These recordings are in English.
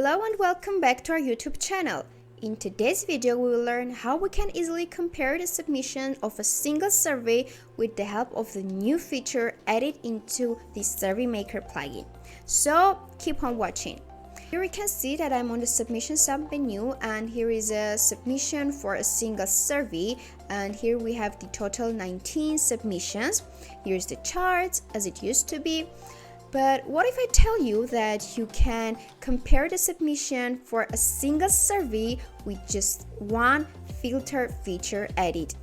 Hello and welcome back to our YouTube channel. In today's video, we will learn how we can easily compare the submission of a single survey with the help of the new feature added into the Survey Maker plugin. So keep on watching. Here we can see that I'm on the submission sub-menu, and here is a submission for a single survey, and here we have the total 19 submissions. Here's the chart as it used to be. But what if I tell you that you can compare the submission for a single survey with just one filter feature added?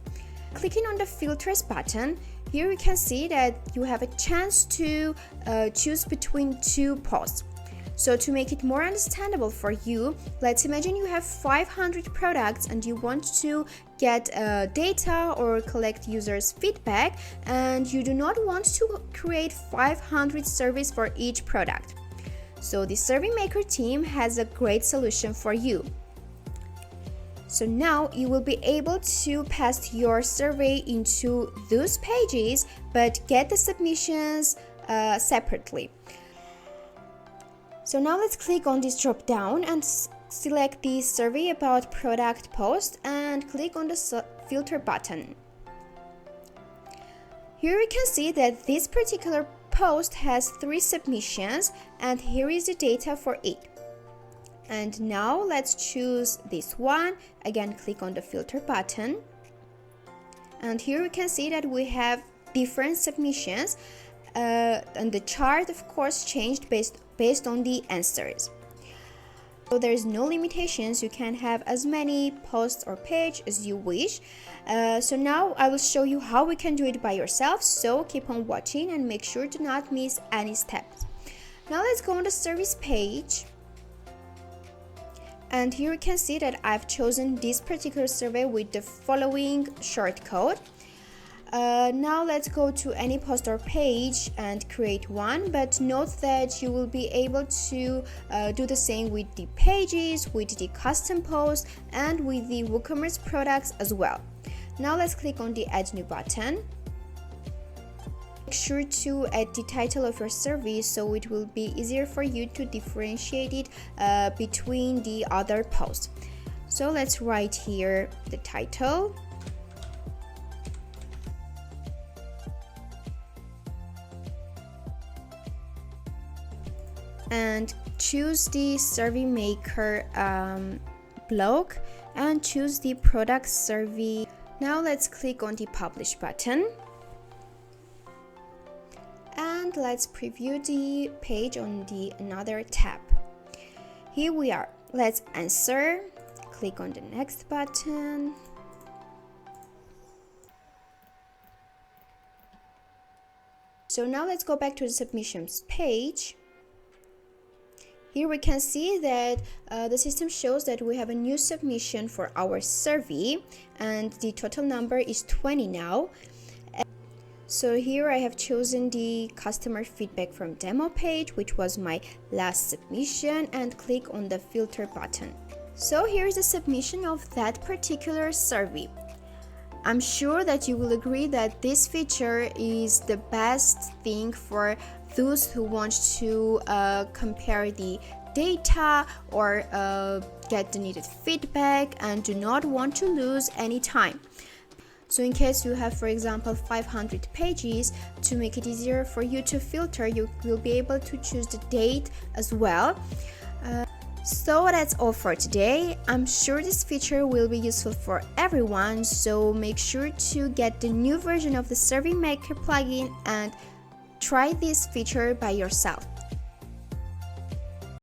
Clicking on the filters button, here you can see that you have a chance to choose between two posts. So to make it more understandable for you, let's imagine you have 500 products and you want to get data or collect users' feedback, and you do not want to create 500 surveys for each product. So the Survey Maker team has a great solution for you. So now you will be able to paste your survey into those pages but get the submissions separately. So now let's click on this drop down and select the survey about product post and click on the filter button. Here we can see that this particular post has 3 submissions, and here is the data for it. And now let's choose this one. Again, click on the filter button. And here we can see that we have different submissions, and the chart of course changed based on the answers. So there is no limitations, you can have as many posts or page as you wish. So now I will show you how we can do it by yourself, so keep on watching and make sure to not miss any steps. Now let's go on the service page, and here you can see that I've chosen this particular survey with the following short code. Now let's go to any post or page and create one, but note that you will be able to do the same with the pages, with the custom posts, and with the WooCommerce products as well. Now let's click on the add new button. Make sure to add the title of your survey so it will be easier for you to differentiate it between the other posts. So let's write here the title. And choose the Survey Maker blog and choose the product survey. Now let's click on the publish button and let's preview the page on the another tab. Here we are. Let's answer. Click on the next button. So now let's go back to the submissions page. Here we can see that the system shows that we have a new submission for our survey, and the total number is 20 now. So here I have chosen the customer feedback from demo page, which was my last submission, and click on the filter button. So here is the submission of that particular survey. I'm sure that you will agree that this feature is the best thing for those who want to compare the data or get the needed feedback and do not want to lose any time. So in case you have, for example, 500 pages, to make it easier for you to filter, you will be able to choose the date as well. So that's all for today. I'm sure this feature will be useful for everyone, so make sure to get the new version of the Survey Maker plugin and try this feature by yourself.